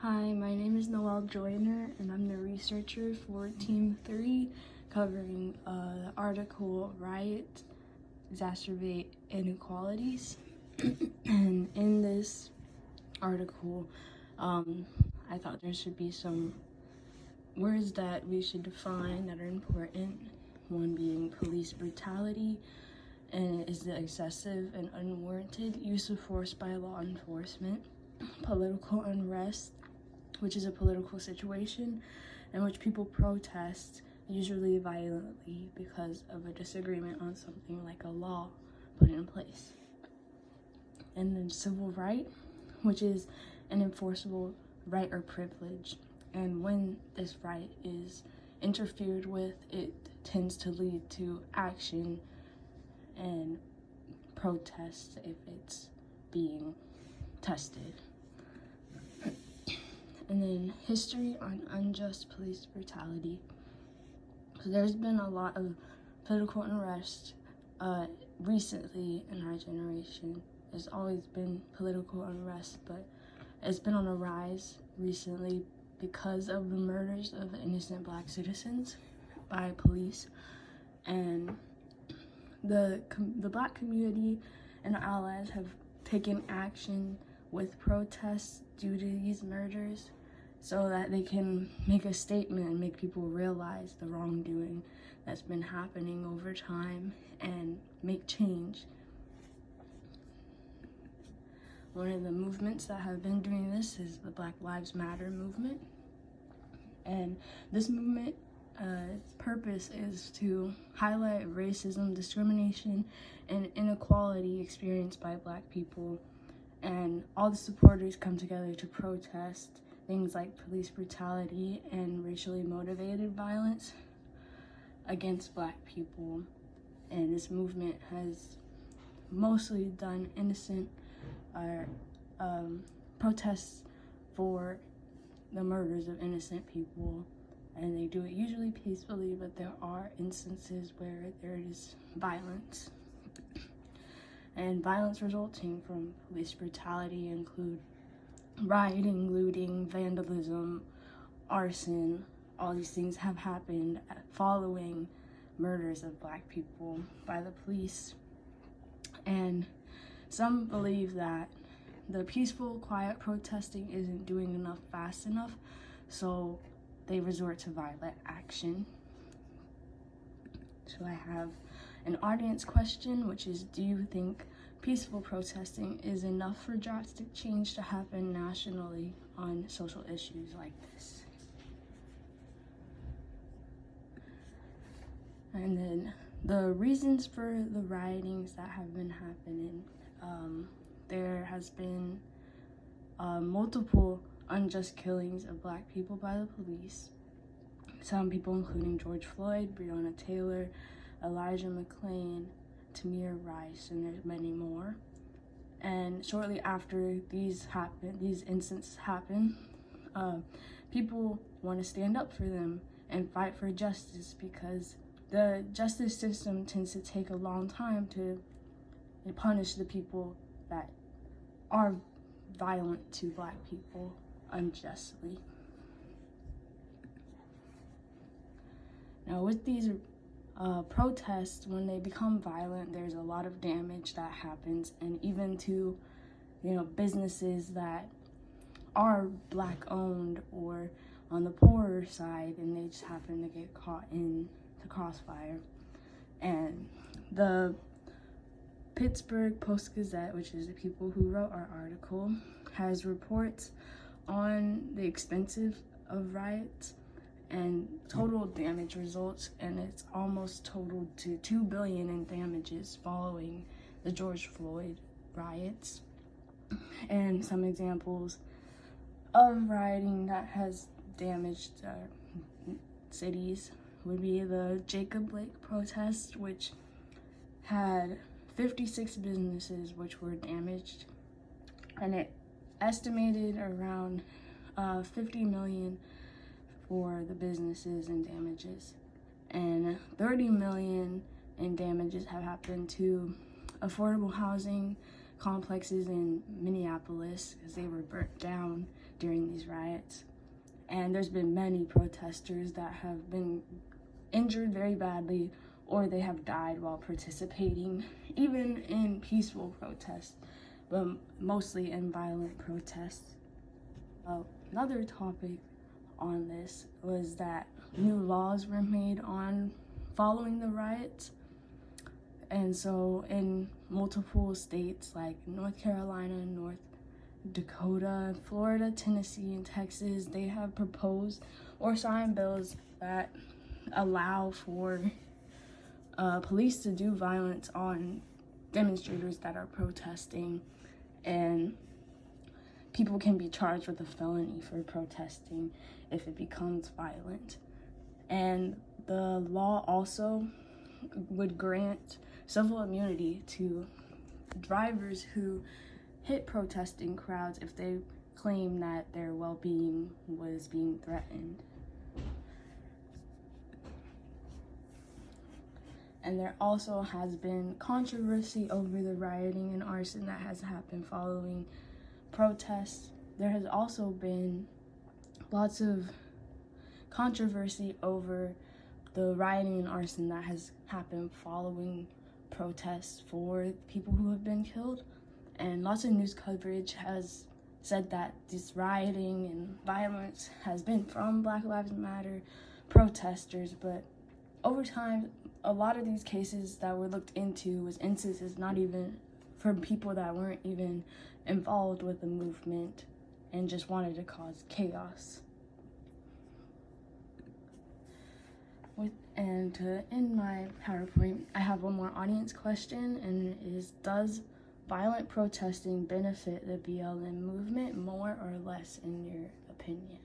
Hi, my name is Noelle Joyner, and I'm the researcher for Team 3, covering the article Riot Exacerbate Inequalities. And in this article, I thought there should be some words that we should define that are important. One being police brutality, and is the excessive and unwarranted use of force by law enforcement. Political unrest, which is a political situation in which people protest, usually violently, because of a disagreement on something like a law put in place. And then civil right, which is an enforceable right or privilege. And when this right is interfered with, it tends to lead to action and protest if it's being tested. And then history on unjust police brutality. So there's been a lot of political unrest recently in our generation. There's always been political unrest, but it's been on a rise recently because of the murders of innocent Black citizens by police. And the Black community and allies have taken action with protests due to these murders so that they can make a statement and make people realize the wrongdoing that's been happening over time and make change. One of the movements that have been doing this is the Black Lives Matter movement. And this movement, its purpose is to highlight racism, discrimination, and inequality experienced by Black people. And all the supporters come together to protest things like police brutality and racially motivated violence against Black people. And this movement has mostly done innocent protests for the murders of innocent people, and they do it usually peacefully, but there are instances where there is violence. And violence resulting from police brutality include rioting, looting, vandalism, arson. All these things have happened following murders of Black people by the police. And some believe that the peaceful, quiet protesting isn't doing enough fast enough, so they resort to violent action. So I have an audience question, which is, do you think peaceful protesting is enough for drastic change to happen nationally on social issues like this? And then the reasons for the riotings that have been happening, there has been multiple unjust killings of Black people by the police. Some people, including George Floyd, Breonna Taylor, Elijah McClain, Tamir Rice, and there's many more. And shortly after these incidents happen, people want to stand up for them and fight for justice, because the justice system tends to take a long time to punish the people that are violent to Black people unjustly. Now, with these protests, when they become violent, there's a lot of damage that happens, and even to, businesses that are Black owned or on the poorer side, and they just happen to get caught in the crossfire. And the Pittsburgh Post-Gazette, which is the people who wrote our article, has reports on the expenses of riots and total damage results, and it's almost totaled to $2 billion in damages following the George Floyd riots. And some examples of rioting that has damaged cities would be the Jacob Blake protest, which had 56 businesses which were damaged, and it estimated around $50 million for the businesses and damages, and $30 million in damages have happened to affordable housing complexes in Minneapolis because they were burnt down during these riots. And there's been many protesters that have been injured very badly, or they have died while participating, even in peaceful protests, but mostly in violent protests. Another topic on this was that new laws were made on following the riots. And so in multiple states like North Carolina, North Dakota, Florida, Tennessee, and Texas, they have proposed or signed bills that allow for police to do violence on demonstrators that are protesting, and people can be charged with a felony for protesting if it becomes violent. And the law also would grant civil immunity to drivers who hit protesting crowds if they claim that their well-being was being threatened. And there also has been controversy over the rioting and arson that has happened following protests. There has also been lots of controversy over the rioting and arson that has happened following protests for people who have been killed. And lots of news coverage has said that this rioting and violence has been from Black Lives Matter protesters, but over time, a lot of these cases that were looked into was instances not even from people that weren't even involved with the movement and just wanted to cause chaos. And to end my PowerPoint, I have one more audience question, and it is, does violent protesting benefit the BLM movement more or less in your opinion?